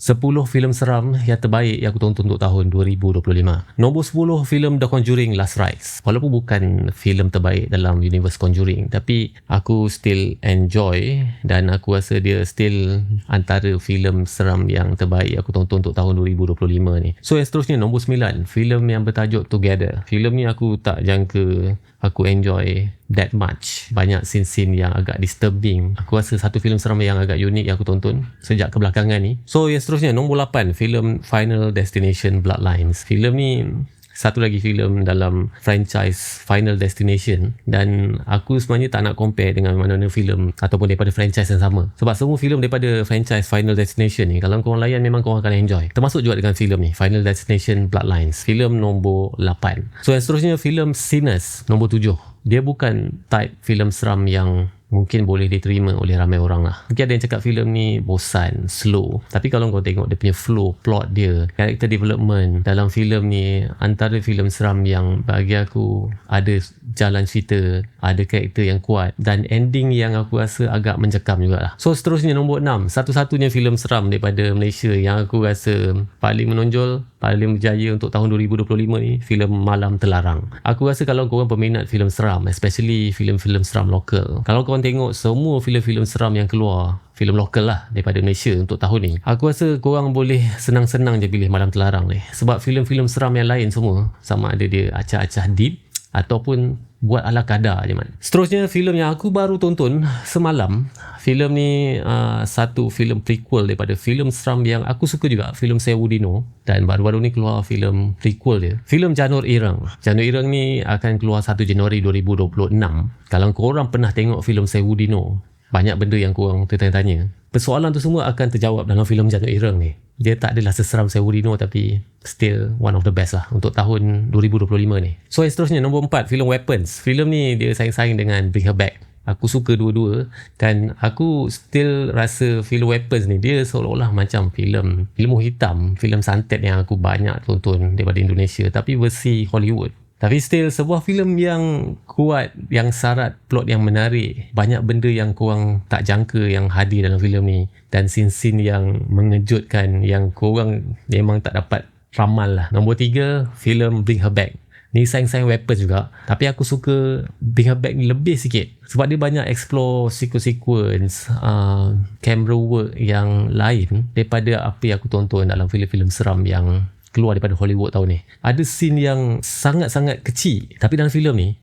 10 filem seram yang terbaik yang aku tonton untuk tahun 2025. Nombor 10, filem The Conjuring Last Rites. Walaupun bukan filem terbaik dalam universe Conjuring, tapi aku still enjoy dan aku rasa dia still antara filem seram yang terbaik aku tonton untuk tahun 2025 ni. So yang seterusnya, nombor 9, filem yang bertajuk Together. Filem ni aku tak jangka aku enjoy that much. Banyak scene-scene yang agak disturbing. Aku rasa satu filem seram yang agak unik yang aku tonton sejak kebelakangan ni. So yang seterusnya, nombor 8, filem Final Destination Bloodlines. Filem ni satu lagi filem dalam franchise Final Destination, dan aku sebenarnya tak nak compare dengan mana-mana filem ataupun daripada franchise yang sama, sebab semua filem daripada franchise Final Destination ni kalau korang layan memang korang akan enjoy, termasuk juga dengan filem ni Final Destination Bloodlines, filem nombor 8. So yang seterusnya, filem Sinners nombor 7. Dia bukan type filem seram yang mungkin boleh diterima oleh ramai orang lah. Mungkin ada yang cakap filem ni bosan, slow. Tapi kalau kau tengok dia punya flow, plot dia, character development dalam filem ni, antara filem seram yang bagi aku ada jalan cerita, ada karakter yang kuat dan ending yang aku rasa agak mencekam jugalah. So seterusnya, nombor 6, satu-satunya filem seram daripada Malaysia yang aku rasa paling menonjol, paling berjaya untuk tahun 2025 ni, filem Malam Terlarang. Aku rasa kalau korang peminat filem seram, especially filem-filem seram lokal, kalau korang tengok semua filem-filem seram yang keluar, filem lokal lah daripada Malaysia untuk tahun ni, aku rasa korang boleh senang-senang je pilih Malam Terlarang ni. Sebab filem-filem seram yang lain semua sama ada dia acah-acah deep ataupun buat ala kadar je man. Seterusnya, filem yang aku baru tonton semalam. Filem ni satu filem prequel daripada filem seram yang aku suka juga, filem Sewu Dino, dan baru-baru ni keluar filem prequel dia, filem Janur Ireng. Janur Ireng ni akan keluar 1 Januari 2026. Kalau korang pernah tengok filem Sewu Dino, banyak benda yang korang tertanya-tanya. Persoalan tu semua akan terjawab dalam filem Janur Ireng ni. Dia tak adalah seseram Sewu Dino, tapi still one of the best lah untuk tahun 2025 ni. So yang seterusnya, nombor 4, filem Weapons. Filem ni dia saing-saing dengan Bring Her Back. Aku suka dua-dua dan aku still rasa filem Weapons ni dia seolah-olah macam filem ilmu hitam, filem santet yang aku banyak tonton daripada Indonesia tapi versi Hollywood. Tapi still sebuah filem yang kuat, yang syarat plot yang menarik, banyak benda yang korang tak jangka yang hadir dalam filem ni, dan scene-scene yang mengejutkan yang korang memang tak dapat ramal lah. Nombor 3, filem Bring Her Back. Ni saing-saing Weapons juga, tapi aku suka Bring Her Back ni lebih sikit sebab dia banyak explore sequence camera work yang lain daripada apa yang aku tonton dalam filem-filem seram yang keluar daripada Hollywood tahun ni. Ada scene yang sangat-sangat kecil, tapi dalam filem ni